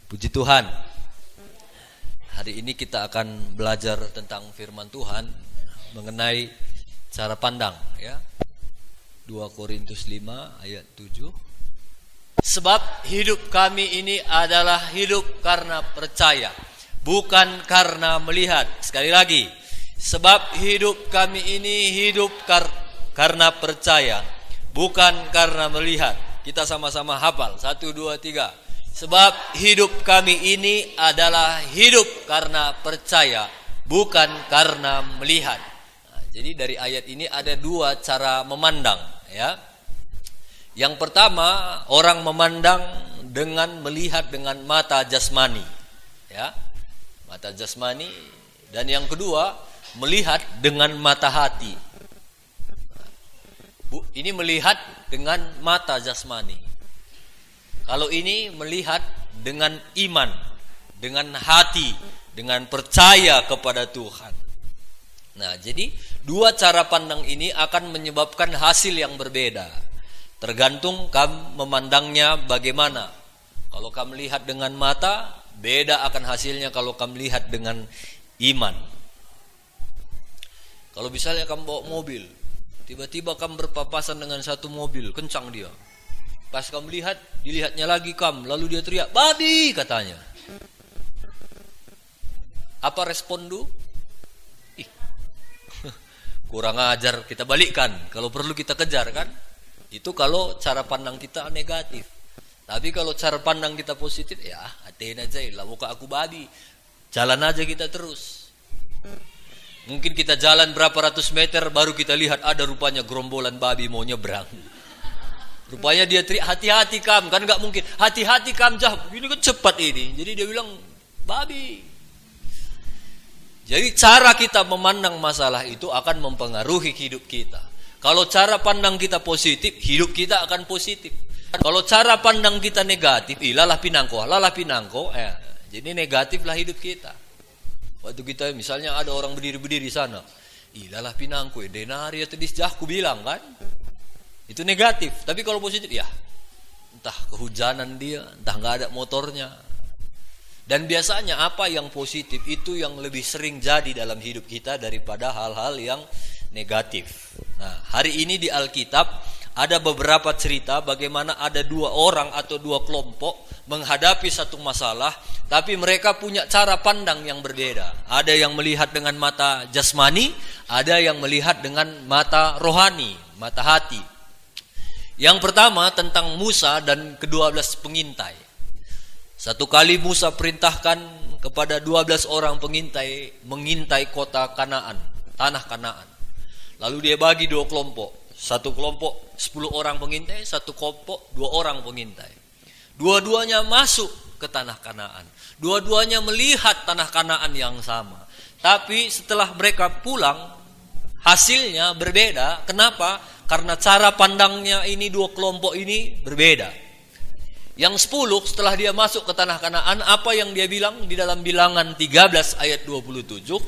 Puji Tuhan. Hari ini kita akan belajar tentang firman Tuhan mengenai cara pandang, ya. 2 Korintus 5 ayat 7. Sebab hidup kami ini adalah hidup karena percaya, bukan karena melihat. Sekali lagi, sebab hidup kami ini hidup karena percaya, bukan karena melihat. Kita sama-sama hafal. 1, 2, 3. Sebab hidup kami ini adalah hidup karena percaya, bukan karena melihat. Nah, jadi dari ayat ini ada 2 cara memandang, ya. Yang pertama, orang memandang dengan melihat dengan mata jasmani, ya. Mata jasmani. Dan yang kedua, melihat dengan mata hati. Ini melihat dengan mata jasmani. Kalau ini melihat dengan iman, dengan hati, dengan percaya kepada Tuhan. Nah, jadi 2 cara pandang ini akan menyebabkan hasil yang berbeda. Tergantung kamu memandangnya bagaimana. Kalau kamu melihat dengan mata, beda akan hasilnya kalau kamu melihat dengan iman. Kalau misalnya kamu bawa mobil, tiba-tiba kamu berpapasan dengan satu mobil, kencang dia. Pas kamu lihat, dilihatnya lagi kamu, lalu dia teriak, "Babi!" katanya. Apa respon du? Kurang ajar, kita balikkan. Kalau perlu kita kejar, kan? Itu kalau cara pandang kita negatif. Tapi kalau cara pandang kita positif, ya hatiin aja, lah muka aku babi. Jalan aja kita terus. Mungkin kita jalan berapa ratus meter, baru kita lihat ada rupanya gerombolan babi mau nyebrang. Rupanya dia teriak, "Hati-hati kam," kan nggak mungkin. "Hati-hati kam, jah, ini kan cepat ini." Jadi dia bilang babi. Jadi cara kita memandang masalah itu akan mempengaruhi hidup kita. Kalau cara pandang kita positif, hidup kita akan positif. Kalau cara pandang kita negatif, lalah pinangko, jadi negatif lah hidup kita. Waktu kita misalnya ada orang berdiri-berdiri di sana, lalah pinangko, denari atau disjahku bilang kan. Itu negatif. Tapi kalau positif, ya entah kehujanan dia, entah nggak ada motornya. Dan biasanya apa yang positif itu yang lebih sering jadi dalam hidup kita daripada hal-hal yang negatif. Nah, hari ini di Alkitab ada beberapa cerita bagaimana ada 2 orang atau 2 kelompok menghadapi satu masalah, tapi mereka punya cara pandang yang berbeda. Ada yang melihat dengan mata jasmani, ada yang melihat dengan mata rohani, mata hati. Yang pertama tentang Musa dan ke-12 pengintai. Satu kali Musa perintahkan kepada 12 orang pengintai mengintai kota Kanaan, tanah Kanaan. Lalu dia bagi 2 kelompok. Satu kelompok 10 orang pengintai, satu kelompok 2 orang pengintai. Dua-duanya masuk ke tanah Kanaan. Dua-duanya melihat tanah Kanaan yang sama. Tapi setelah mereka pulang, hasilnya berbeda. Kenapa? Karena cara pandangnya ini 2 kelompok ini berbeda. Yang 10 setelah dia masuk ke tanah Kanaan, apa yang dia bilang di dalam Bilangan 13 ayat 27?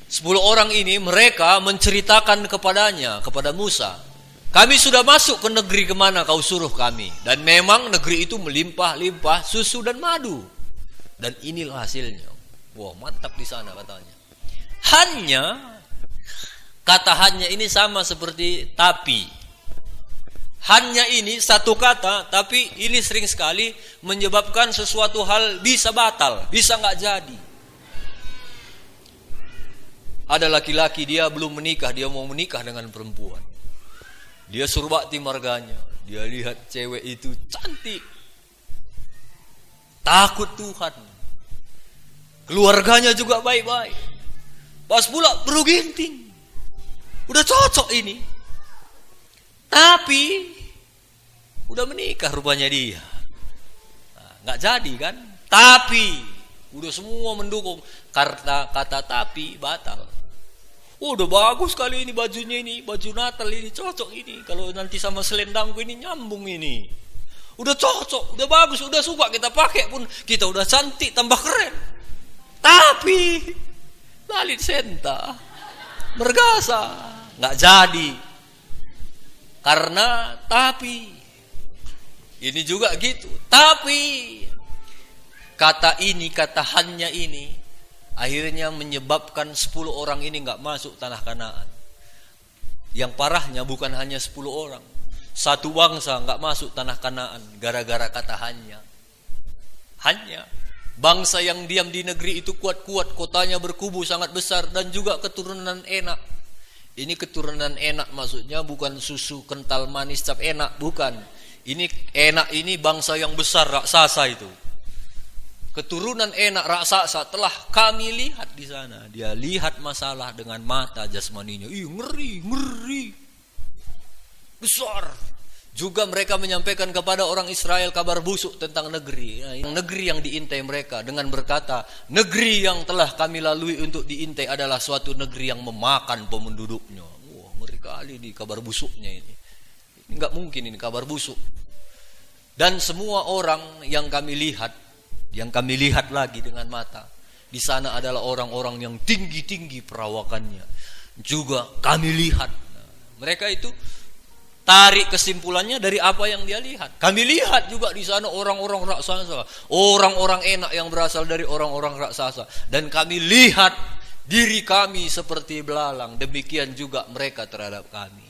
10 orang ini mereka menceritakan kepada Musa, "Kami sudah masuk ke negeri kemana kau suruh kami. Dan memang negeri itu melimpah-limpah susu dan madu. Dan inilah hasilnya." Wah, mantap di sana katanya. Kata hanya ini sama seperti tapi. Hanya ini satu kata, tapi ini sering sekali menyebabkan sesuatu hal bisa batal, bisa nggak jadi. Ada laki-laki dia belum menikah, dia mau menikah dengan perempuan. Dia suruh bakti marganya. Dia lihat cewek itu cantik, takut Tuhan, keluarganya juga baik-baik. Pas pula perlu ginting. Udah cocok ini. Tapi udah menikah rupanya dia. Nah, gak jadi kan? Tapi udah semua mendukung. Kata tapi batal. Udah bagus kali ini bajunya ini. Baju Natal ini cocok ini. Kalau nanti sama selendangku ini nyambung ini. Udah cocok, udah bagus, udah suka kita pakai pun. Kita udah cantik, tambah keren. Tapi lalit senta, mergasa, nggak jadi. Karena tapi Ini juga gitu. Tapi kata hanya ini akhirnya menyebabkan 10 orang ini nggak masuk tanah Kanaan. Yang parahnya bukan hanya 10 orang, satu bangsa nggak masuk tanah Kanaan gara-gara kata hanya. Bangsa yang diam di negeri itu kuat-kuat, kotanya berkubu sangat besar dan juga keturunan Enak. Ini keturunan Enak maksudnya bukan susu kental manis cap enak, bukan. Ini Enak ini bangsa yang besar, raksasa itu. Keturunan Enak raksasa telah kami lihat di sana. Dia lihat masalah dengan mata jasmaninya. Ngeri. Besar. Juga mereka menyampaikan kepada orang Israel kabar busuk tentang negeri. Negeri yang diintai mereka dengan berkata, negeri yang telah kami lalui untuk diintai adalah suatu negeri yang memakan penduduknya. Wah, ngeri kali di kabar busuknya ini. Ini enggak mungkin ini kabar busuk. Dan semua orang yang kami lihat lagi dengan mata, di sana adalah orang-orang yang tinggi-tinggi perawakannya. Juga kami lihat. Mereka itu tarik kesimpulannya dari apa yang dia lihat. Kami lihat juga di sana orang-orang raksasa, orang-orang Enak yang berasal dari orang-orang raksasa, dan kami lihat diri kami seperti belalang. Demikian juga mereka terhadap kami.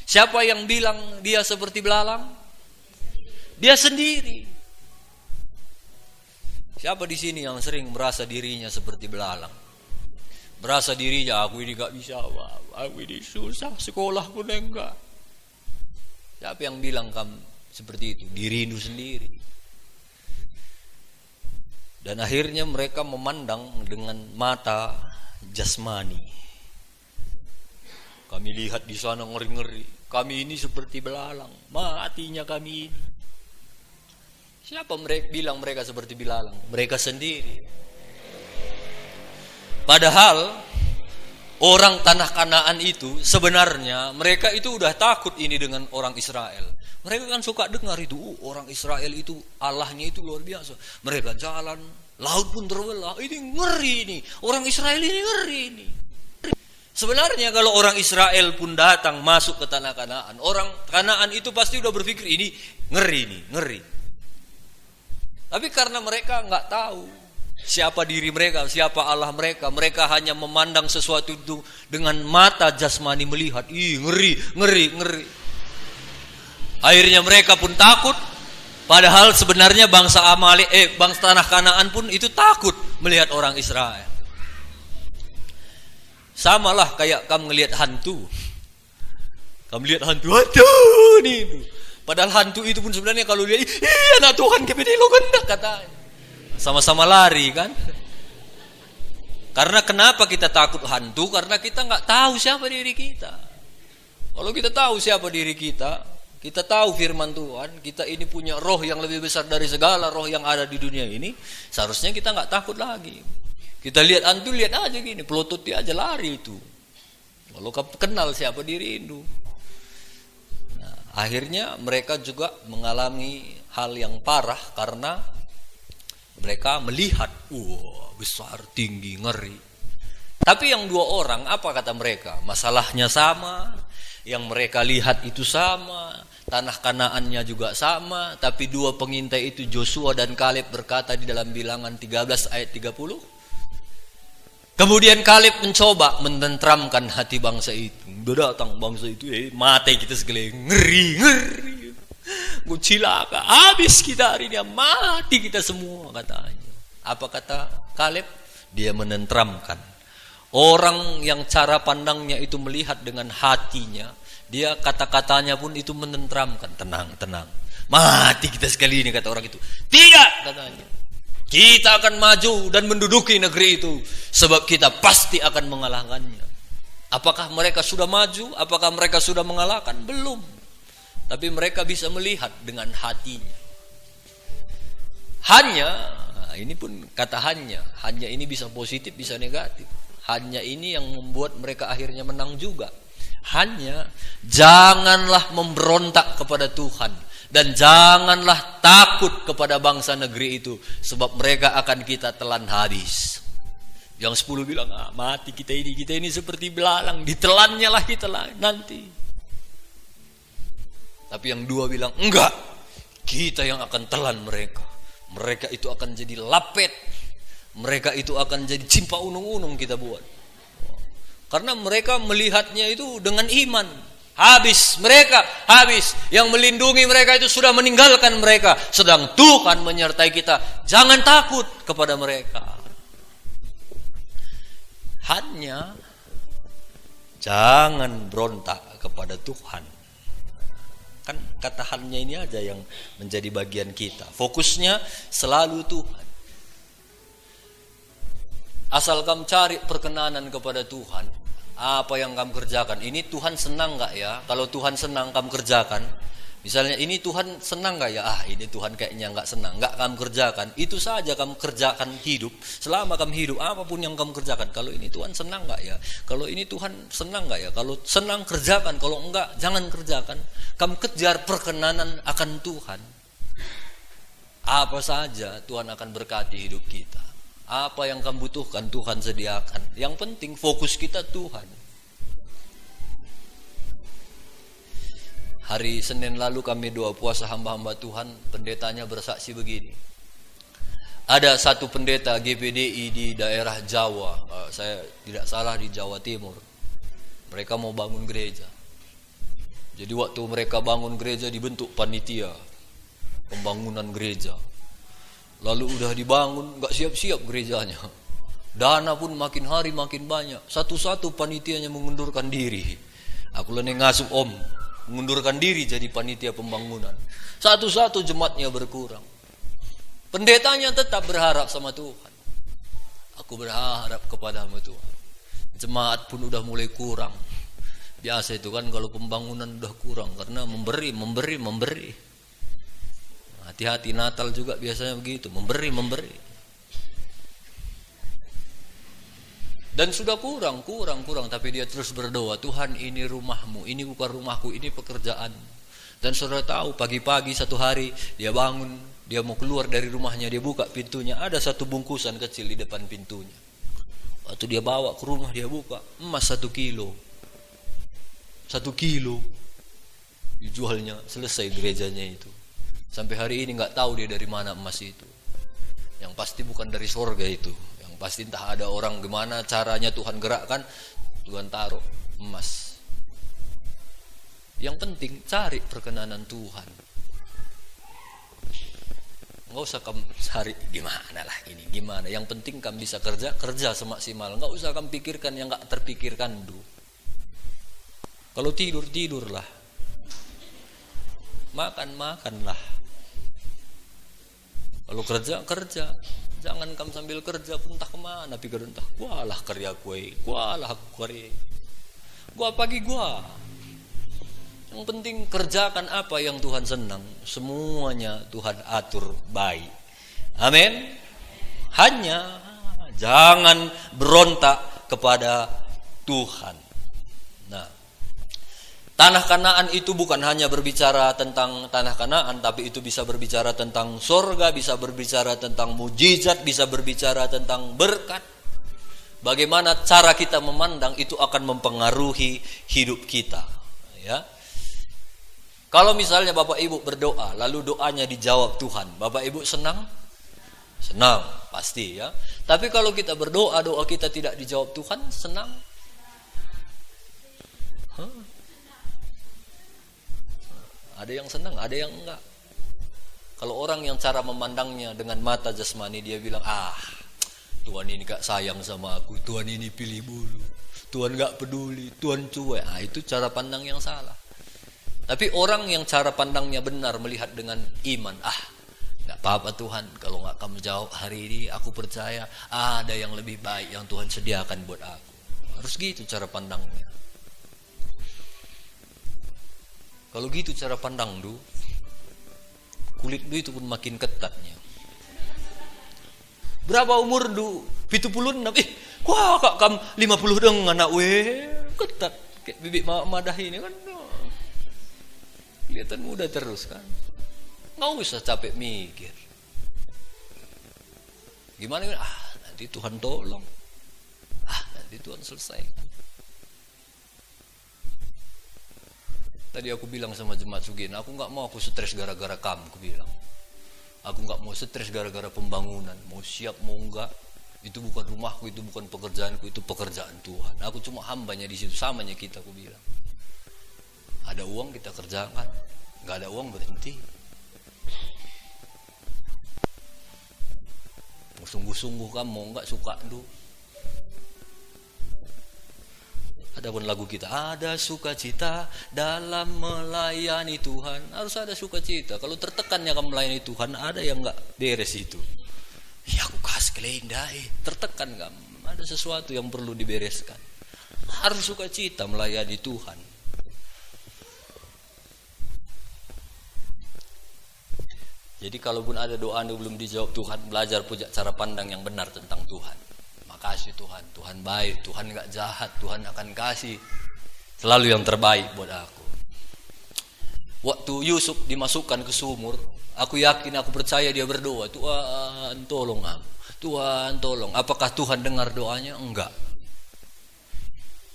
Siapa yang bilang dia seperti belalang? Dia sendiri. Siapa di sini yang sering merasa dirinya seperti belalang? Merasa dirinya aku ini gak bisa, aku ini susah, sekolah pun enggak. Siapa yang bilang kamu seperti itu? Dirimu sendiri. Dan akhirnya mereka memandang dengan mata jasmani. Kami lihat di sana ngeri-ngeri. Kami ini seperti belalang. Matinya kami ini. Siapa bilang mereka seperti belalang? Mereka sendiri. Padahal orang tanah Kanaan itu sebenarnya mereka itu udah takut ini dengan orang Israel. Mereka kan suka dengar itu, orang Israel itu Allahnya itu luar biasa. Mereka jalan, laut pun terbelah. Ini ngeri ini. Orang Israel ini ngeri ini. Sebenarnya kalau orang Israel pun datang masuk ke tanah Kanaan, orang Kanaan itu pasti udah berpikir ini ngeri nih, ngeri. Tapi karena mereka nggak tahu siapa diri mereka, siapa Allah mereka, mereka hanya memandang sesuatu itu dengan mata jasmani melihat, ngeri. Akhirnya mereka pun takut. Padahal sebenarnya bangsa tanah Kanaan pun itu takut melihat orang Israel. Samalah kayak kamu melihat hantu. Kamu lihat hantu, aduh nih. Padahal hantu itu pun sebenarnya kalau lihat, anak Tuhan kepede lo gendak katanya. Sama-sama lari kan. Karena kenapa kita takut hantu? Karena kita nggak tahu siapa diri kita. Kalau kita tahu siapa diri kita tahu firman Tuhan, kita ini punya roh yang lebih besar dari segala roh yang ada di dunia ini, seharusnya kita nggak takut lagi. Kita lihat hantu, lihat aja gini, pelututnya aja lari itu. Kalau kamu kenal siapa diri itu. Nah, akhirnya mereka juga mengalami hal yang parah karena mereka melihat, besar, tinggi, ngeri. Tapi yang dua orang, apa kata mereka? Masalahnya sama, yang mereka lihat itu sama, tanah Kanaannya juga sama. Tapi dua pengintai itu, Joshua dan Kaleb, berkata di dalam Bilangan 13 ayat 30. Kemudian Kaleb mencoba menenteramkan hati bangsa itu. Udah datang bangsa itu, mati kita sekali, ngeri. Gue cilaka, habis kita hari ini, mati kita semua katanya. Apa kata Kaleb? Dia menenteramkan. Orang yang cara pandangnya itu melihat dengan hatinya, dia kata-katanya pun itu menenteramkan. Tenang. Mati kita sekali ini kata orang itu. Tidak katanya. Kita akan maju dan menduduki negeri itu, sebab kita pasti akan mengalahkannya. Apakah mereka sudah maju? Apakah mereka sudah mengalahkan? Belum. Tapi mereka bisa melihat dengan hatinya. Ini pun kata hanya ini bisa positif, bisa negatif. Hanya ini yang membuat mereka akhirnya menang juga. Hanya janganlah memberontak kepada Tuhan. Dan janganlah takut kepada bangsa negeri itu, sebab mereka akan kita telan habis. Yang 10 bilang, mati kita ini seperti belalang, ditelannya lah kita lah nanti. Tapi yang 2 bilang, enggak, Kita yang akan telan mereka. Mereka itu akan jadi lapet. Mereka itu akan jadi cimpa unung-unung kita buat. Karena mereka melihatnya itu dengan iman. Habis mereka, habis. Yang melindungi mereka itu sudah meninggalkan mereka. Sedang Tuhan menyertai kita. Jangan takut kepada mereka. Hanya jangan berontak kepada Tuhan. Kan kata hanya ini aja yang menjadi bagian kita. Fokusnya selalu Tuhan. Asal kamu cari perkenanan kepada Tuhan, apa yang kamu kerjakan, ini Tuhan senang gak ya? Kalau Tuhan senang kamu kerjakan. Misalnya ini Tuhan senang gak ya? Ini Tuhan kayaknya gak senang, gak kamu kerjakan. Itu saja kamu kerjakan hidup. Selama kamu hidup, apapun yang kamu kerjakan. Kalau ini Tuhan senang gak ya? Kalau ini Tuhan senang gak ya? Kalau senang kerjakan, kalau enggak jangan kerjakan. Kamu kejar perkenanan akan Tuhan. Apa saja Tuhan akan berkati hidup kita. Apa yang kamu butuhkan Tuhan sediakan. Yang penting fokus kita Tuhan. Hari Senin lalu kami doa puasa hamba-hamba Tuhan. Pendetanya bersaksi begini. Ada satu pendeta GPDI di daerah Jawa. Saya tidak salah di Jawa Timur. Mereka mau bangun gereja. Jadi waktu mereka bangun gereja dibentuk panitia pembangunan gereja. Lalu udah dibangun, gak siap-siap gerejanya. Dana pun makin hari makin banyak. Satu-satu panitianya mengundurkan diri. Aku lene ngasuh om, mengundurkan diri jadi panitia pembangunan. Satu-satu jemaatnya berkurang. Pendetanya tetap berharap sama Tuhan. Aku berharap kepadamu Tuhan. Jemaat pun udah mulai kurang. Biasa itu kan kalau pembangunan udah kurang. Karena memberi. Hati-hati Natal juga biasanya begitu, memberi. Dan sudah kurang, tapi dia terus berdoa, Tuhan ini rumahmu, ini bukan rumahku, ini pekerjaan. Dan saudara tahu pagi-pagi satu hari dia bangun, dia mau keluar dari rumahnya, dia buka pintunya, ada satu bungkusan kecil di depan pintunya. Waktu dia bawa ke rumah dia buka, emas 1 kilo. 1 kilo dijualnya, selesai gerejanya itu. Sampai hari ini nggak tahu dia dari mana emas itu. Yang pasti bukan dari sorga itu. Yang pasti entah ada orang gimana caranya Tuhan gerakkan, Tuhan taruh emas. Yang penting cari perkenanan Tuhan. Nggak usah kamu cari gimana lah ini, gimana. Yang penting kamu bisa kerja semaksimal. Nggak usah kamu pikirkan yang nggak terpikirkan dulu. Kalau tidurlah. Makanlah. Kalau kerja, jangan kamu sambil kerja pun entah kemana pikir entah gualah karya kue, gualah aku karya, gua pagi gua. Yang penting kerjakan apa yang Tuhan senang, semuanya Tuhan atur baik. Amin. Hanya jangan berontak kepada Tuhan. Nah, tanah Kanaan itu bukan hanya berbicara tentang tanah Kanaan, tapi itu bisa berbicara tentang sorga, bisa berbicara tentang mujizat, bisa berbicara tentang berkat. Bagaimana cara kita memandang itu akan mempengaruhi hidup kita. Ya. Kalau misalnya Bapak Ibu berdoa, lalu doanya dijawab Tuhan, Bapak Ibu senang? Senang, pasti ya. Tapi kalau kita berdoa, doa kita tidak dijawab Tuhan, senang? Ada yang senang, ada yang enggak. Kalau orang yang cara memandangnya dengan mata jasmani, dia bilang, Tuhan ini gak sayang sama aku, Tuhan ini pilih bulu, Tuhan gak peduli, Tuhan cuek. Itu cara pandang yang salah. Tapi orang yang cara pandangnya benar, melihat dengan iman, gak apa-apa Tuhan, kalau gak kamu jawab hari ini, aku percaya ada yang lebih baik yang Tuhan sediakan buat aku. Harus gitu cara pandangnya. Kalau gitu cara pandang du, kulit du itu pun makin ketatnya. Berapa umur du? 70 enam. Wah kak kam 50 dong anak ketat kayak bibik madah ini kan. Kelihatan muda terus kan. Nggak usah capek mikir. Gimana? Nanti Tuhan tolong. Nanti Tuhan selesaikan. Tadi aku bilang sama jemaat Sugien, aku nggak mau aku stres gara-gara kamu, aku bilang. Aku nggak mau stres gara-gara pembangunan, mau siap mau enggak, itu bukan rumahku, itu bukan pekerjaanku, itu pekerjaan Tuhan. Aku cuma hambanya di situ, samanya kita, aku bilang. Ada uang kita kerjakan, nggak ada uang berhenti. Sungguh-sungguh kamu mau enggak suka dulu. Adapun lagu kita, ada sukacita dalam melayani Tuhan. Harus ada sukacita. Kalau tertekannya kamu melayani Tuhan, ada yang enggak beres itu. Ya aku kasih kelendai, tertekan kamu. Ada sesuatu yang perlu dibereskan. Harus sukacita melayani Tuhan. Jadi kalaupun ada doa yang belum dijawab Tuhan, belajar punya cara pandang yang benar tentang Tuhan. Makasih Tuhan, Tuhan baik, Tuhan gak jahat, Tuhan akan kasih selalu yang terbaik buat aku. Waktu Yusuf dimasukkan ke sumur, aku yakin, aku percaya dia berdoa, Tuhan tolong aku, Tuhan tolong. Apakah Tuhan dengar doanya? Enggak.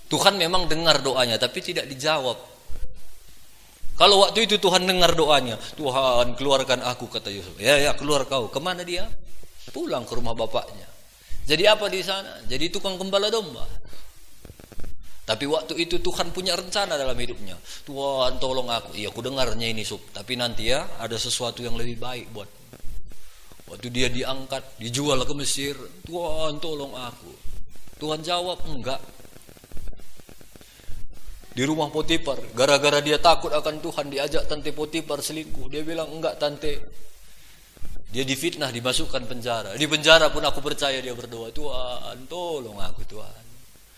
Tuhan memang dengar doanya, tapi tidak dijawab. Kalau waktu itu Tuhan dengar doanya, Tuhan keluarkan aku, kata Yusuf. Ya keluar kau. Kemana dia? Pulang ke rumah bapaknya. Jadi apa di sana? Jadi tukang gembala domba. Tapi waktu itu Tuhan punya rencana dalam hidupnya. Tuhan tolong aku. Iya, aku dengarnya ini Sub. Tapi nanti ya ada sesuatu yang lebih baik buat. Waktu dia diangkat, dijual ke Mesir. Tuhan tolong aku. Tuhan jawab enggak. Di rumah Potifar, gara-gara dia takut akan Tuhan, diajak tante Potifar selingkuh. Dia bilang enggak tante. Dia difitnah, dimasukkan penjara. Di penjara pun aku percaya dia berdoa, Tuhan tolong aku Tuhan.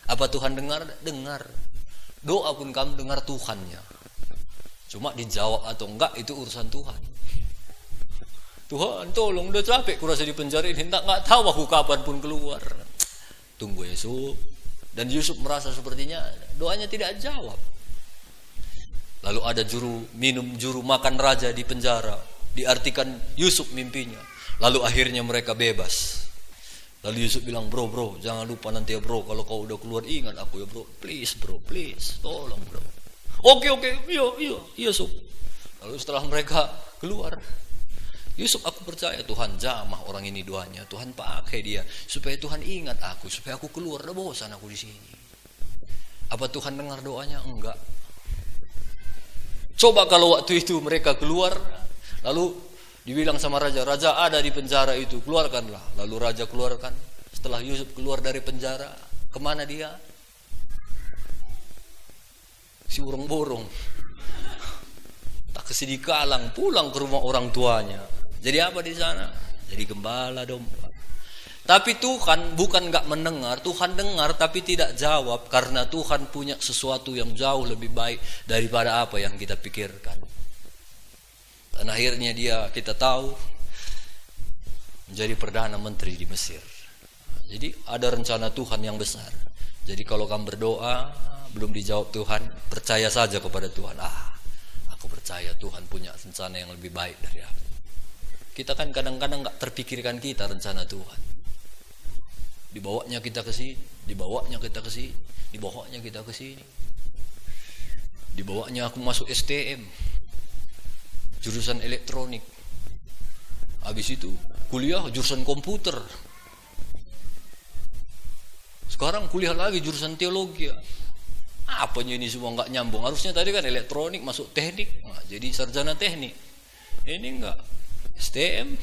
Apa Tuhan dengar? Dengar. Doa pun kamu dengar Tuhannya. Cuma dijawab atau enggak itu urusan Tuhan. Tuhan tolong, udah capek kurasa di penjara ini, enggak tahu aku kapan pun keluar. Tunggu Yusuf. Dan Yusuf merasa sepertinya doanya tidak jawab. Lalu ada juru makan raja di penjara. Diartikan Yusuf mimpinya. Lalu akhirnya mereka bebas. Lalu Yusuf bilang, bro, jangan lupa nanti ya bro, kalau kau udah keluar ingat aku ya bro. Please bro, please, tolong bro. Oke, iya Yusuf. Lalu setelah mereka keluar, Yusuf, aku percaya Tuhan jamah orang ini doanya. Tuhan pakai dia supaya Tuhan ingat aku, supaya aku keluar. Udah bosan aku di sini. Apa Tuhan dengar doanya? Enggak. Coba kalau waktu itu mereka keluar, lalu dibilang sama raja ada di penjara itu, keluarkanlah. Lalu raja keluarkan. Setelah Yusuf keluar dari penjara, kemana dia? Si borong tak kesedih kalang, pulang ke rumah orang tuanya. Jadi apa di sana? Jadi gembala domba. Tapi Tuhan bukan gak mendengar, Tuhan dengar tapi tidak jawab, karena Tuhan punya sesuatu yang jauh lebih baik daripada apa yang kita pikirkan. Dan akhirnya kita tahu menjadi Perdana Menteri di Mesir. Jadi ada rencana Tuhan yang besar. Jadi kalau kamu berdoa belum dijawab Tuhan, percaya saja kepada Tuhan. Aku percaya Tuhan punya rencana yang lebih baik dari aku. Kita kan kadang-kadang gak terpikirkan kita rencana Tuhan. Dibawanya kita ke sini, dibawanya kita ke sini, dibawanya kita ke sini. Dibawanya aku masuk STM, jurusan elektronik. Habis itu kuliah jurusan komputer. Sekarang kuliah lagi jurusan teologi. Apanya ini semua nggak nyambung. Harusnya tadi kan elektronik masuk teknik, jadi sarjana teknik. Ini enggak, STM.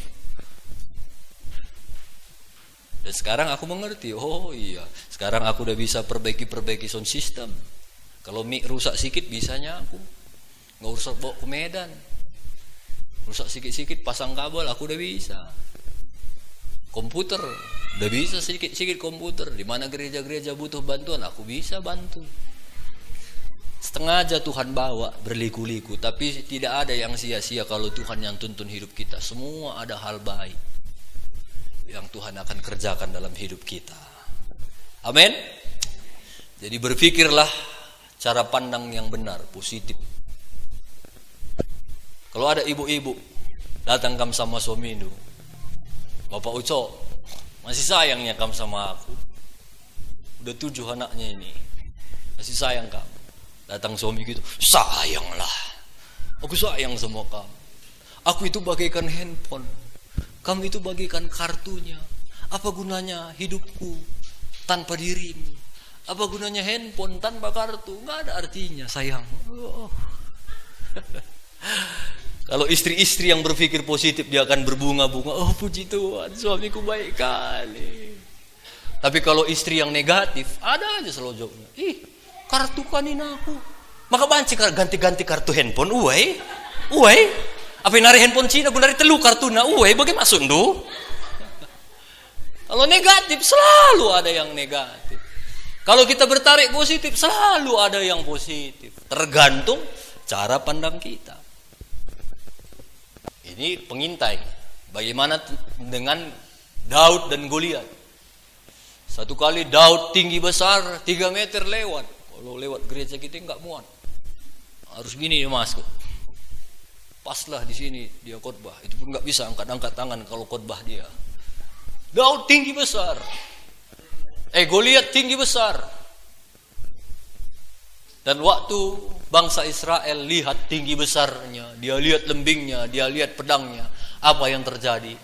Dan sekarang aku mengerti, oh iya, sekarang aku udah bisa perbaiki sound system. Kalau mic rusak sedikit bisanya aku, nggak usah bawa ke Medan. Rusak sedikit pasang kabel, aku udah bisa. Komputer, udah bisa sedikit komputer. Di mana gereja-gereja butuh bantuan, aku bisa bantu. Setengah aja Tuhan bawa berliku-liku, tapi tidak ada yang sia-sia kalau Tuhan yang tuntun hidup kita. Semua ada hal baik yang Tuhan akan kerjakan dalam hidup kita. Amin. Jadi berpikirlah cara pandang yang benar, positif. Kalau ada ibu-ibu datang kamu sama suami itu, Bapak Uco masih sayangnya kamu sama aku, udah 7 anaknya ini, masih sayang kamu. Datang suami gitu, sayanglah, aku sayang sama kamu. Aku itu bagaikan handphone, kamu itu bagaikan kartunya. Apa gunanya hidupku tanpa dirimu? Apa gunanya handphone tanpa kartu? Nggak ada artinya, sayang. Oh. Kalau istri-istri yang berpikir positif, dia akan berbunga-bunga. Oh puji Tuhan, suamiku baik kali. Tapi kalau istri yang negatif, ada aja selojoknya. Ih, kartu kanina aku. Maka banci ganti-ganti kartu handphone. Uai. Apa nari handphone Cina, gue nari telu kartuna. Uai, bagaimana sundu? Kalau negatif, selalu ada yang negatif. Kalau kita bertarik positif, selalu ada yang positif. Tergantung cara pandang kita. Ini pengintai. Bagaimana dengan Daud dan Goliat? Satu kali Daud tinggi besar, 3 meter lewat. Kalau lewat gereja kita nggak muat, harus gini dia masuk. Paslah di sini dia khotbah, itu pun nggak bisa angkat tangan kalau khotbah dia. Daud tinggi besar, Goliat tinggi besar. Dan waktu bangsa Israel lihat tinggi besarnya, dia lihat lembingnya, dia lihat pedangnya, apa yang terjadi?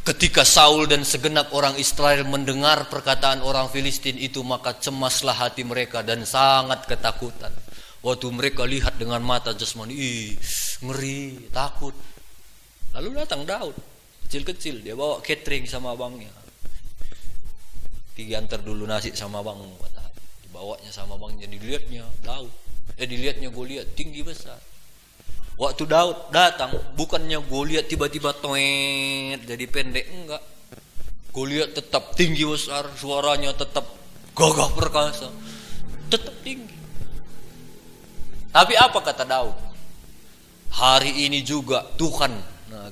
Ketika Saul dan segenap orang Israel mendengar perkataan orang Filistin itu, maka cemaslah hati mereka dan sangat ketakutan. Waktu mereka lihat dengan mata jasmani, ngeri, takut. Lalu datang Daud, kecil-kecil, dia bawa catering sama abangnya. Diantar dulu nasi sama abang, dibawanya sama abangnya, dilihatnya Daud, dilihatnya Goliat tinggi besar. Waktu Daud datang, bukannya Goliat tiba-tiba toet jadi pendek, enggak. Goliat tetap tinggi besar, suaranya tetap gagah perkasa, tetap tinggi. Tapi apa kata Daud? Hari ini juga Tuhan,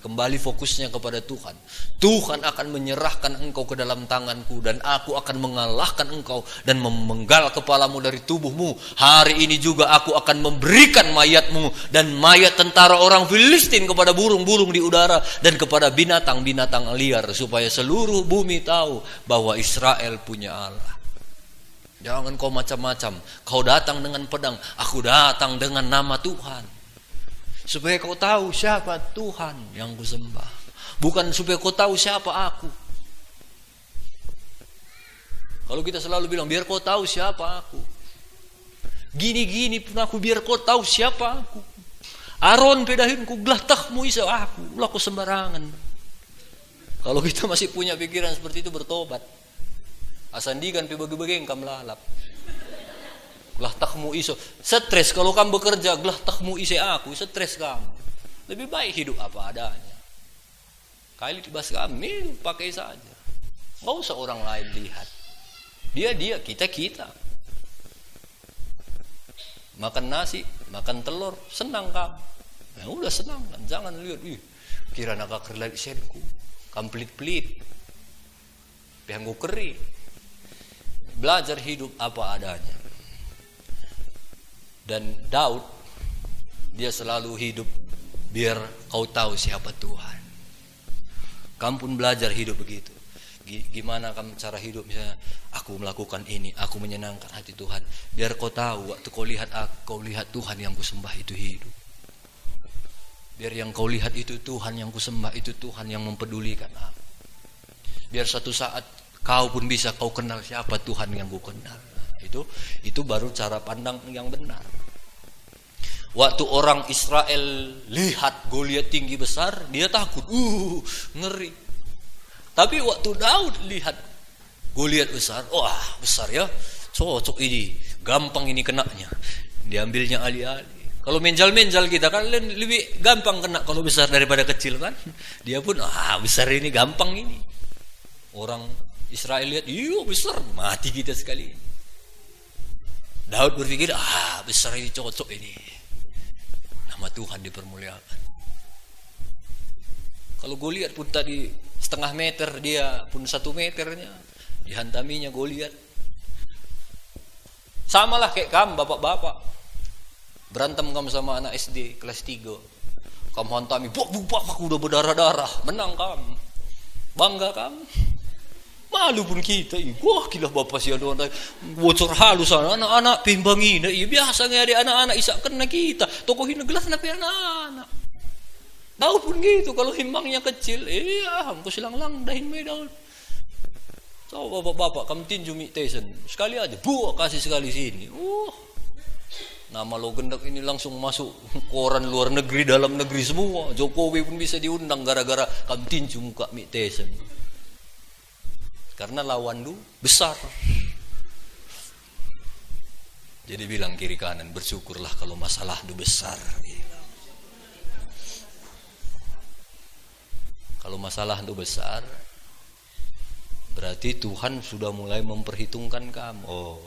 kembali fokusnya kepada Tuhan. Tuhan akan menyerahkan engkau ke dalam tanganku, dan aku akan mengalahkan engkau dan memenggal kepalamu dari tubuhmu. Hari ini juga aku akan memberikan mayatmu dan mayat tentara orang Filistin kepada burung-burung di udara dan kepada binatang-binatang liar, supaya seluruh bumi tahu bahwa Israel punya Allah. Jangan kau macam-macam. Kau datang dengan pedang, aku datang dengan nama Tuhan. Supaya kau tahu siapa Tuhan yang kusembah, bukan supaya kau tahu siapa aku. Kalau kita selalu bilang biar kau tahu siapa aku, gini-gini pun aku biar kau tahu siapa aku. Aron pedahinku glahtahmu isa aku, laku sembarangan. Kalau kita masih punya pikiran seperti itu, bertobat. Asandikan pi bagi-bagi kam lalap. Glahtahmu iso, stres kalau kamu bekerja, glahtahmu ise aku, stres kamu. Lebih baik hidup apa adanya. Kali dibahas kami, pakai saja. Nggak usah orang lain lihat. Dia, kita. Makan nasi, makan telur, senang kamu. Ya udah senang kan, jangan lihat, kira nak kerja senku, pelit-pelit, pihangku keri. Belajar hidup apa adanya. Dan Daud, dia selalu hidup biar kau tahu siapa Tuhan. Kamu pun belajar hidup begitu. Gimana kamu cara hidup, misalnya aku melakukan ini, aku menyenangkan hati Tuhan. Biar kau tahu waktu kau lihat aku, kau lihat Tuhan yang kusembah itu hidup. Biar yang kau lihat itu Tuhan yang kusembah, itu Tuhan yang mempedulikan aku. Biar satu saat kau pun bisa kau kenal siapa Tuhan yang ku kenal. Itu baru cara pandang yang benar. Waktu orang Israel lihat Goliat tinggi besar, dia takut, ngeri. Tapi waktu Daud lihat Goliat besar, wah besar ya, cocok ini, gampang ini kenanya. Diambilnya alih-alih. Kalau menjal-menjal kita kan lebih gampang kena kalau besar daripada kecil kan. Dia pun besar ini, gampang ini. Orang Israel lihat, besar, mati kita sekali. Daud berpikir, besar ini, cocok ini. Nama Tuhan dipermuliakan. Kalau Goliat pun tadi 0,5 meter, dia pun 1 meternya, dihantaminya Goliat. Samalah kayak kamu bapak-bapak, berantem kamu sama anak SD kelas 3, kamu hantami, aku udah berdarah-darah, menang kamu, bangga kamu. Malu pun kita, wah gila bapak sih ada bocor halus anak-anak pimbangin, iya biasa ngari anak-anak isak kena kita, tokohin gelas napi anak-anak. Daud pun gitu, kalau himbangnya kecil, aku silang-lang dahin me Daud. So bapak-bapak kamu tinju mitesen, sekali aja, kasih sekali sini. Nama lo gendak ini langsung masuk koran luar negeri, dalam negeri semua. Jokowi pun bisa diundang gara-gara kamu tinju muka mitesen. Karena lawan lu besar. Jadi bilang kiri kanan, bersyukurlah kalau masalah lu besar. Kalau masalah lu besar, berarti Tuhan sudah mulai memperhitungkan kamu. Oh,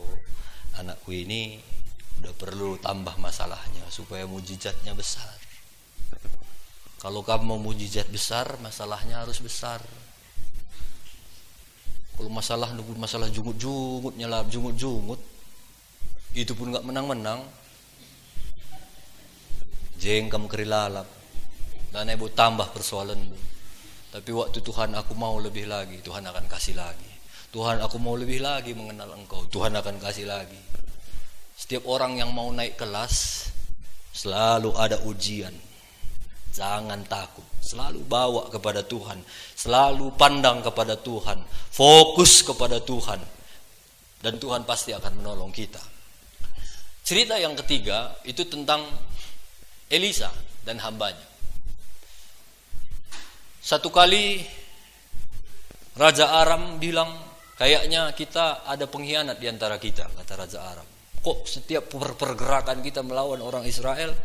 anakku ini udah perlu tambah masalahnya supaya mujizatnya besar. Kalau kamu mau mujizat besar, masalahnya harus besar. Kalau masalah jungut-jungut, nyelap jungut-jungut, itu pun nggak menang-menang. Jengkam kerilalap, dan ibu tambah persoalan. Tapi waktu Tuhan aku mau lebih lagi, Tuhan akan kasih lagi. Tuhan aku mau lebih lagi mengenal Engkau, Tuhan akan kasih lagi. Setiap orang yang mau naik kelas, selalu ada ujian. Jangan takut, selalu bawa kepada Tuhan, selalu pandang kepada Tuhan, fokus kepada Tuhan, dan Tuhan pasti akan menolong kita. Cerita yang ketiga itu tentang Elisa dan hambanya. Satu kali Raja Aram bilang, kayaknya kita ada pengkhianat di antara kita, kata Raja Aram. Kok setiap pergerakan kita melawan orang Israel,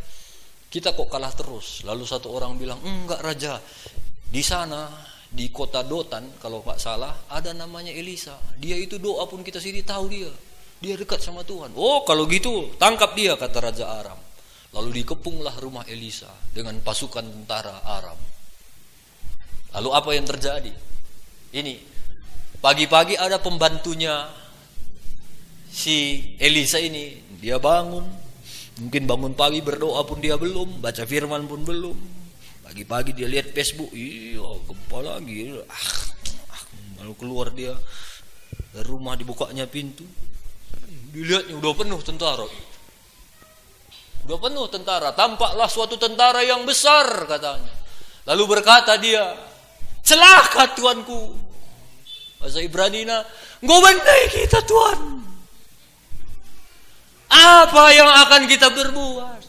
kita kok kalah terus. Lalu satu orang bilang, enggak Raja, di sana di kota Dotan kalau nggak salah ada namanya Elisa. Dia itu doa pun kita sini tahu dia dekat sama Tuhan. Oh kalau gitu tangkap dia, kata Raja Aram. Lalu dikepunglah rumah Elisa dengan pasukan tentara Aram. Lalu apa yang terjadi? Ini pagi-pagi ada pembantunya si Elisa ini, dia bangun. Mungkin bangun pagi berdoa pun dia belum, baca firman pun belum. Pagi-pagi dia lihat Facebook, iya gempa lagi. Lalu keluar dia dari rumah, dibukanya pintu. Dilihatnya udah penuh tentara. Udah penuh tentara, tampaklah suatu tentara yang besar katanya. Lalu berkata dia, celaka tuanku. Bahasa Ibranina, ngobandai kita Tuhan. Apa yang akan kita berbuat?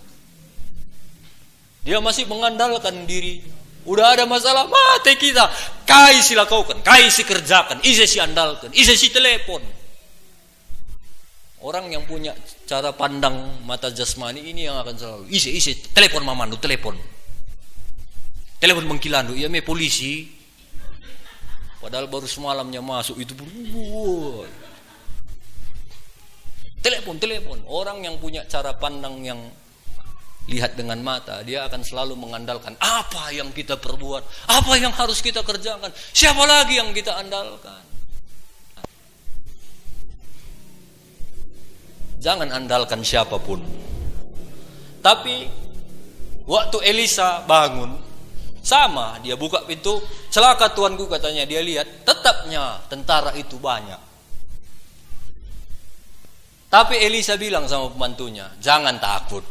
Dia masih mengandalkan diri. Udah ada masalah, mati kita. Kai si lakukan, kai si kerjakan, ise si andalkan, ise si telepon. Orang yang punya cara pandang mata jasmani ini yang akan selalu ise telepon mamandu, telepon mengkilandu, iya me polisi. Padahal baru semalamnya masuk itu pun. Telepon. Orang yang punya cara pandang yang lihat dengan mata, dia akan selalu mengandalkan apa yang kita perbuat, apa yang harus kita kerjakan, siapa lagi yang kita andalkan. Jangan andalkan siapapun. Tapi waktu Elisa bangun, sama dia buka pintu, celaka tuanku katanya, dia lihat tetapnya tentara itu banyak. Tapi Elisa bilang sama pembantunya, jangan takut.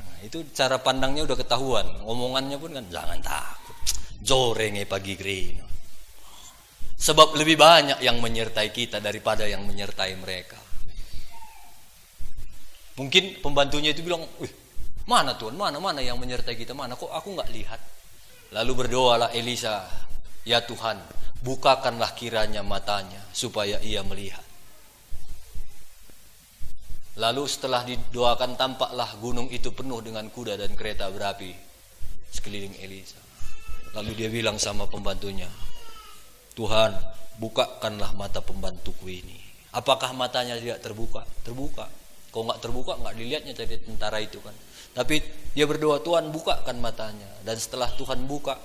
Nah, itu cara pandangnya udah ketahuan. Omongannya pun kan, jangan takut. Jorenge pagi green. Sebab lebih banyak yang menyertai kita daripada yang menyertai mereka. Mungkin pembantunya itu bilang, mana Tuhan, mana yang menyertai kita, mana kok aku nggak lihat. Lalu berdoalah Elisa, ya Tuhan, bukakanlah kiranya matanya supaya ia melihat. Lalu setelah didoakan, tampaklah gunung itu penuh dengan kuda dan kereta berapi sekeliling Elisa. Lalu dia bilang sama pembantunya, Tuhan, bukakanlah mata pembantuku ini. Apakah matanya tidak terbuka? Terbuka. Kalau nggak terbuka, nggak dilihatnya dari tentara itu kan. Tapi dia berdoa, Tuhan bukakan matanya. Dan setelah Tuhan buka,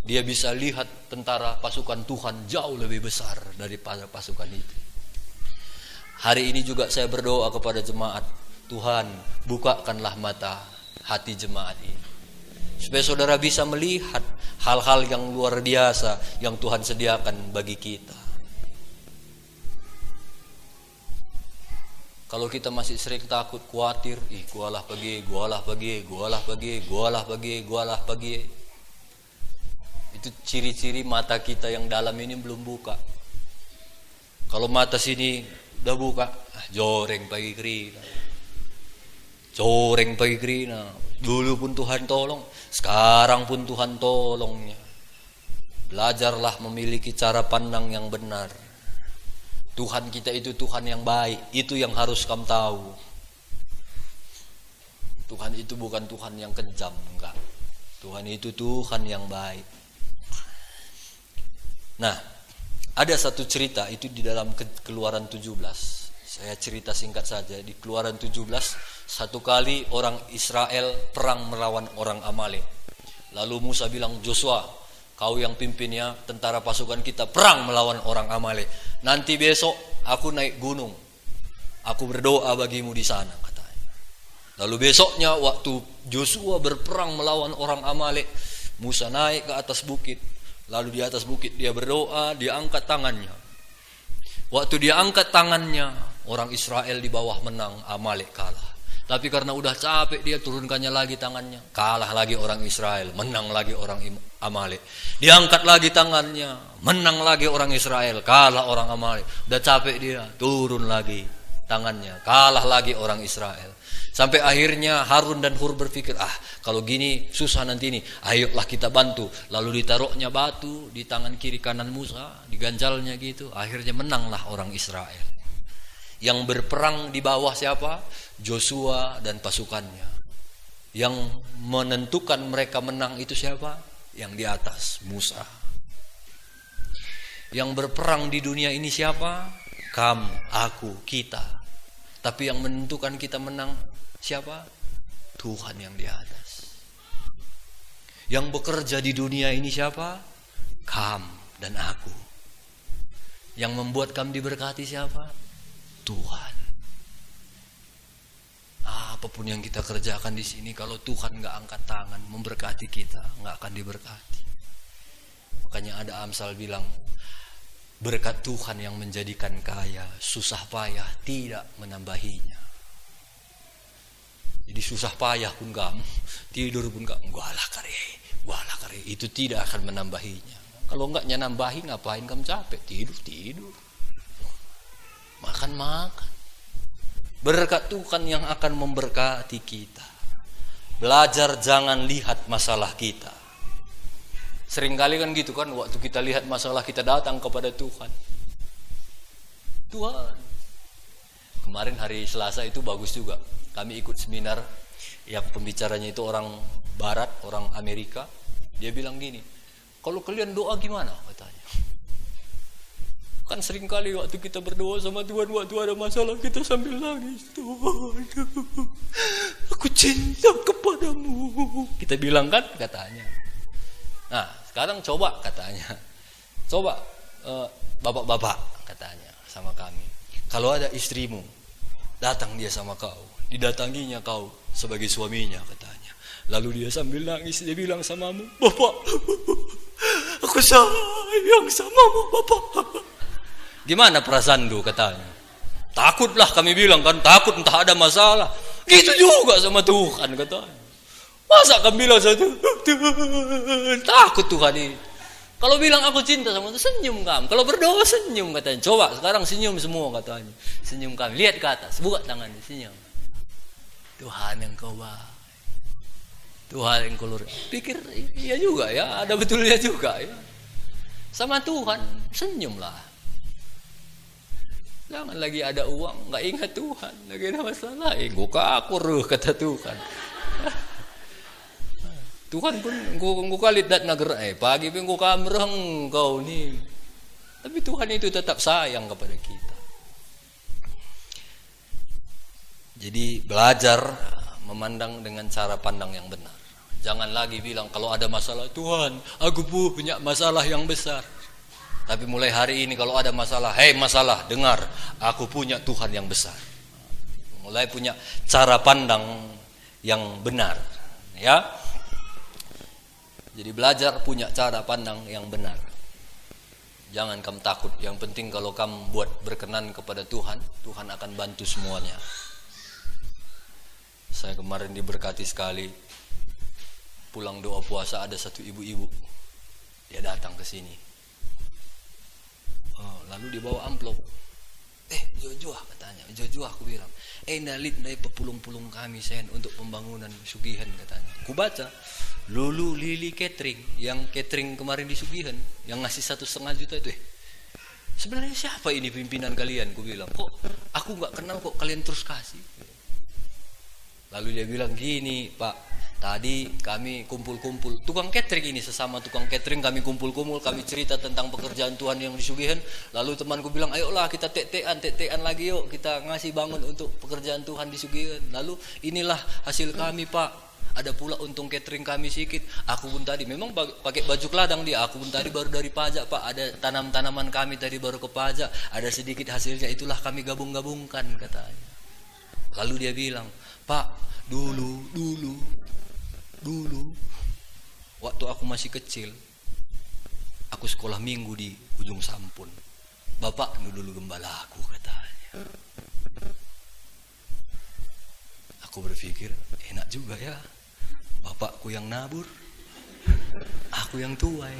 dia bisa lihat tentara pasukan Tuhan jauh lebih besar daripada pasukan itu. Hari ini juga saya berdoa kepada jemaat, Tuhan bukakanlah mata hati jemaat ini, supaya saudara bisa melihat hal-hal yang luar biasa yang Tuhan sediakan bagi kita. Kalau kita masih sering takut, khawatir, gualah pergi, itu ciri-ciri mata kita yang dalam ini belum buka. Kalau mata sini udah buka, joreng pagi kerina. Dulu pun Tuhan tolong, sekarang pun Tuhan tolongnya. Belajarlah memiliki cara pandang yang benar. Tuhan kita itu Tuhan yang baik, itu yang harus kamu tahu. Tuhan itu bukan Tuhan yang kejam, enggak. Tuhan itu Tuhan yang baik. Nah, ada satu cerita itu di dalam Keluaran 17. Saya cerita singkat saja. Di Keluaran 17, satu kali orang Israel perang melawan orang Amalek. Lalu Musa bilang, Joshua, kau yang pimpinnya, tentara pasukan kita perang melawan orang Amalek. Nanti besok aku naik gunung. Aku berdoa bagimu di sana, katanya. Lalu besoknya waktu Joshua berperang melawan orang Amalek, Musa naik ke atas bukit. Lalu di atas bukit dia berdoa, dia angkat tangannya. Waktu dia angkat tangannya, orang Israel di bawah menang, Amalek kalah. Tapi karena udah capek dia turunkannya lagi tangannya, kalah lagi orang Israel, menang lagi orang Amalek. Dia angkat lagi tangannya, menang lagi orang Israel, kalah orang Amalek. Udah capek dia, turun lagi tangannya, kalah lagi orang Israel. Sampai akhirnya Harun dan Hur berpikir, kalau gini susah nanti ini, ayolah kita bantu. Lalu ditaruhnya batu di tangan kiri kanan Musa, diganjalnya gitu. Akhirnya menanglah orang Israel. Yang berperang di bawah siapa? Joshua dan pasukannya. Yang menentukan mereka menang itu siapa? Yang di atas, Musa. Yang berperang di dunia ini siapa? Kamu, aku, kita. Tapi yang menentukan kita menang siapa? Tuhan yang di atas. Yang bekerja di dunia ini siapa? Kamu dan aku. Yang membuat kamu diberkati siapa? Tuhan. Apapun yang kita kerjakan di sini, kalau Tuhan nggak angkat tangan memberkati kita, nggak akan diberkati. Makanya ada Amsal bilang, berkat Tuhan yang menjadikan kaya, susah payah tidak menambahinya. Jadi susah payah pun kamu, tidur pun kamu, gualah kare, itu tidak akan menambahinya. Kalau enggaknya nambahi, ngapain kamu capek? Tidur. Makan. Berkat Tuhan yang akan memberkati kita. Belajar jangan lihat masalah kita. Seringkali kan gitu kan, waktu kita lihat masalah kita datang kepada Tuhan. Kemarin hari Selasa itu bagus juga. Kami ikut seminar yang pembicaranya itu orang Barat, orang Amerika. Dia bilang gini, kalau kalian doa gimana? Katanya. Kan seringkali waktu kita berdoa sama Tuhan, waktu ada masalah kita sambil nangis. Tuhan, aku cinta kepadamu. Kita bilang kan, katanya. Nah, sekarang coba katanya. Bapak-bapak katanya sama kami. Kalau ada istrimu, datang dia sama kau. Didatanginya kau sebagai suaminya katanya. Lalu dia sambil nangis, dia bilang samamu, Bapak, aku sayang samamu Bapak. Gimana perasaan lu katanya? Takutlah kami bilang kan, takut entah ada masalah. Gitu juga sama Tuhan katanya. Masa kami bilang satu, takut Tuhan ini. Kalau bilang aku cinta sama Tuhan, senyum kamu. Kalau berdoa senyum katanya. Coba sekarang senyum semua katanya. Senyum kami, lihat ke atas, buka tangannya, senyum. Tuhan yang kau baik, Tuhan yang kau lurus. Pikir iya juga ya, ada betulnya juga ya. Sama Tuhan senyumlah. Jangan lagi ada uang, nggak ingat Tuhan, lagi ada masalah, gua kakur kata Tuhan. Tuhan pun gua kalit dat nager, pagi pun gua kamreng kau nih. Tapi Tuhan itu tetap sayang kepada kita. Jadi belajar memandang dengan cara pandang yang benar. Jangan lagi bilang kalau ada masalah, Tuhan, aku punya masalah yang besar. Tapi mulai hari ini kalau ada masalah, masalah, dengar, aku punya Tuhan yang besar. Mulai punya cara pandang yang benar, ya. Jadi belajar punya cara pandang yang benar. Jangan kamu takut. Yang penting kalau kamu buat berkenan kepada Tuhan, Tuhan akan bantu semuanya. Saya kemarin diberkati sekali. Pulang doa puasa ada satu ibu-ibu. Dia datang ke sini. Lalu dia bawa amplop. Jojoah katanya. Jojoah aku bilang. Nalit dari pepulung-pulung kami sen untuk pembangunan Sugihan katanya. Ku baca. Lulu Lili Catering. Yang catering kemarin di Sugihan. Yang ngasih 1,5 juta itu. Sebenarnya siapa ini pimpinan kalian? Ku bilang. Kok aku gak kenal kok kalian terus kasih. Lalu dia bilang gini, Pak. Tadi kami kumpul-kumpul. Tukang catering ini sesama tukang catering kami kumpul-kumpul. Kami cerita tentang pekerjaan Tuhan yang disugihan. Lalu temanku bilang, ayolah kita tek-tekan lagi yuk. Kita ngasih bangun untuk pekerjaan Tuhan disugihan. Lalu inilah hasil kami, Pak. Ada pula untung catering kami sedikit. Aku pun tadi memang pakai baju keladang dia. Aku pun tadi baru dari pajak, Pak. Ada tanaman kami tadi baru ke pajak. Ada sedikit hasilnya. Itulah kami gabung-gabungkan katanya. Lalu dia bilang, Pak, dulu waktu aku masih kecil, aku sekolah minggu di Ujung Sampun. Bapak dulu gembala aku katanya. Aku berpikir enak juga ya, bapakku yang nabur, aku yang tuai.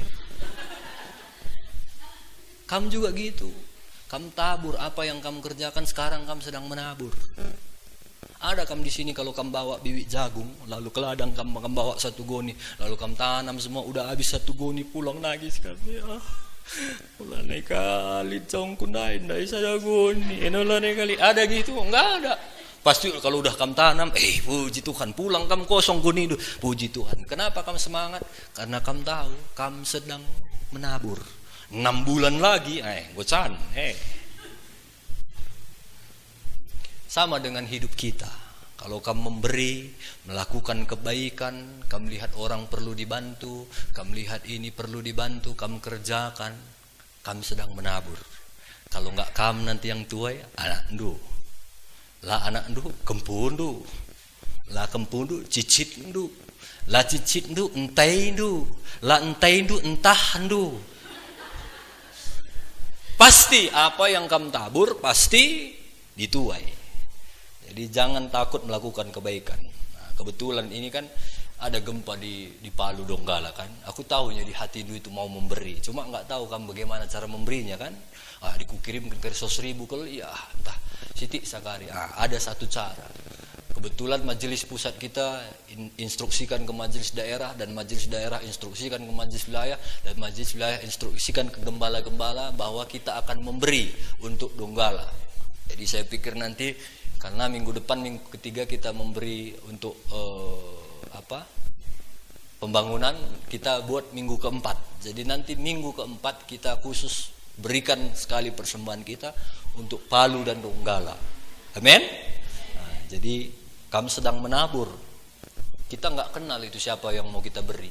Kamu juga gitu. Kamu tabur apa yang kamu kerjakan sekarang, kamu sedang menabur. Ada kamu di sini kalau kamu bawa bibit jagung, lalu ke ladang kamu bawa 1 goni, lalu kamu tanam semua, udah habis 1 goni, pulang nangis kamu. Ulanai kali congku naik saya goni, ulanai kali. Ada gitu? Enggak ada. Pasti kalau udah kamu tanam, puji Tuhan, pulang kamu kosong goni itu, puji Tuhan. Kenapa kamu semangat? Karena kamu tahu kamu sedang menabur. 6 bulan lagi, gocan, Sama dengan hidup kita. Kalau kamu memberi, melakukan kebaikan, kamu lihat orang perlu dibantu, kamu lihat ini perlu dibantu, kamu kerjakan, kamu sedang menabur. Kalau enggak kamu nanti yang tuai, anak ndu. Lah anak ndu, kempun ndu. Lah kempun ndu, cicit ndu. Lah cicit ndu, entai ndu. Lah entai ndu, entah ndu. Pasti apa yang kamu tabur, pasti dituai. Jadi jangan takut melakukan kebaikan. Nah, kebetulan ini kan ada gempa di Palu Donggala kan. Aku tahunya di hati itu mau memberi. Cuma nggak tahu kamu bagaimana cara memberinya kan. Dikukirim ke 100.000 kalau entah sitik sakari. Ada satu cara. Kebetulan majelis pusat kita instruksikan ke majelis daerah, dan majelis daerah instruksikan ke majelis wilayah, dan majelis wilayah instruksikan ke gembala-gembala bahwa kita akan memberi untuk Donggala. Jadi saya pikir nanti karena minggu depan, minggu ketiga kita memberi untuk pembangunan, kita buat minggu keempat. Jadi nanti minggu keempat kita khusus berikan sekali persembahan kita untuk Palu dan Donggala. Amin. Nah, jadi kamu sedang menabur. Kita nggak kenal itu siapa yang mau kita beri,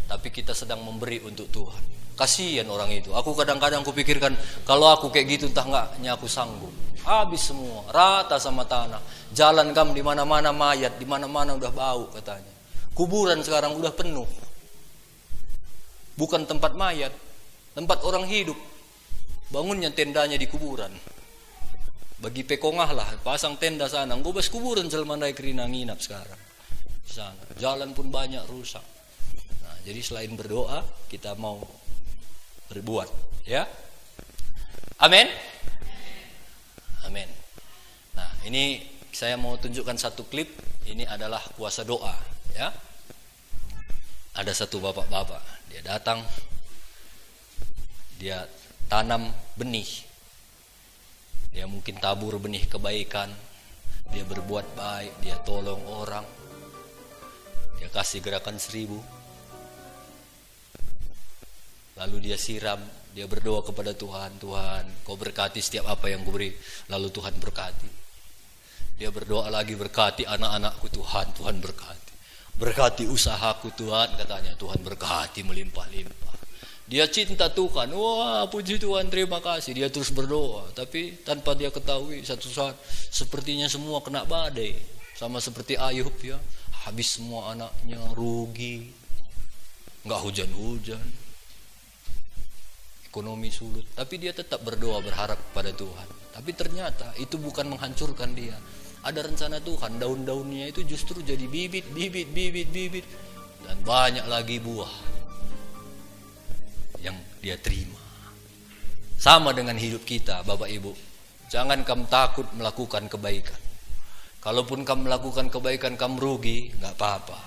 tapi kita sedang memberi untuk Tuhan. Kasihan orang itu. Aku kadang-kadang kupikirkan, kalau aku kayak gitu entah nggaknya aku sanggup. Habis semua, rata sama tanah. Jalan kamu di mana-mana mayat, di mana-mana udah bau katanya. Kuburan sekarang udah penuh. Bukan tempat mayat, tempat orang hidup. Bangunnya tendanya di kuburan. Bagi pekongah lah, pasang tenda sana. Gobas kuburan selmandai kerina nginap sekarang. Sana. Jalan pun banyak rusak. Nah, jadi selain berdoa, kita mau berbuat, ya. Amin. Amin. Nah, ini saya mau tunjukkan satu klip. Ini adalah kuasa doa, ya. Ada satu bapak-bapak, dia datang, dia tanam benih. Dia mungkin tabur benih kebaikan. Dia berbuat baik, dia tolong orang. Dia kasih gerakan 1000. Lalu dia siram, dia berdoa kepada Tuhan, Tuhan, Kau berkati setiap apa yang Kau beri. Lalu Tuhan berkati. Dia berdoa lagi, berkati anak-anakku Tuhan, Tuhan berkati. Berkati usahaku Tuhan, katanya, Tuhan berkati melimpah-limpah. Dia cinta Tuhan, wah puji Tuhan, terima kasih. Dia terus berdoa, tapi tanpa dia ketahui satu saat sepertinya semua kena badai. Sama seperti Ayub ya, habis semua anaknya, rugi, nggak hujan-hujan. ekonomi sulit, tapi dia tetap berdoa berharap pada Tuhan. Tapi ternyata itu bukan menghancurkan dia. Ada rencana Tuhan, daun-daunnya itu justru jadi bibit, dan banyak lagi buah yang dia terima. Sama dengan hidup kita, Bapak Ibu. Jangan kamu takut melakukan kebaikan. Kalaupun kamu melakukan kebaikan kamu rugi, nggak apa-apa.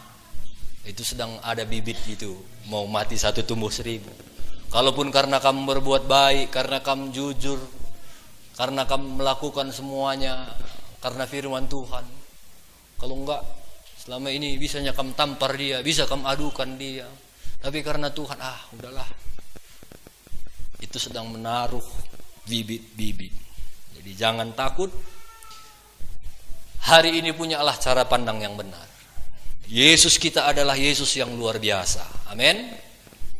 Itu sedang ada bibit itu, mau mati 1 tumbuh 1000. Kalaupun karena kamu berbuat baik, karena kamu jujur, karena kamu melakukan semuanya karena firman Tuhan. Kalau enggak, selama ini bisanya kamu tampar dia, bisa kamu adukan dia. Tapi karena Tuhan, udahlah. Itu sedang menaruh bibit-bibit. Jadi jangan takut. Hari ini punyalah cara pandang yang benar. Yesus kita adalah Yesus yang luar biasa. Amin.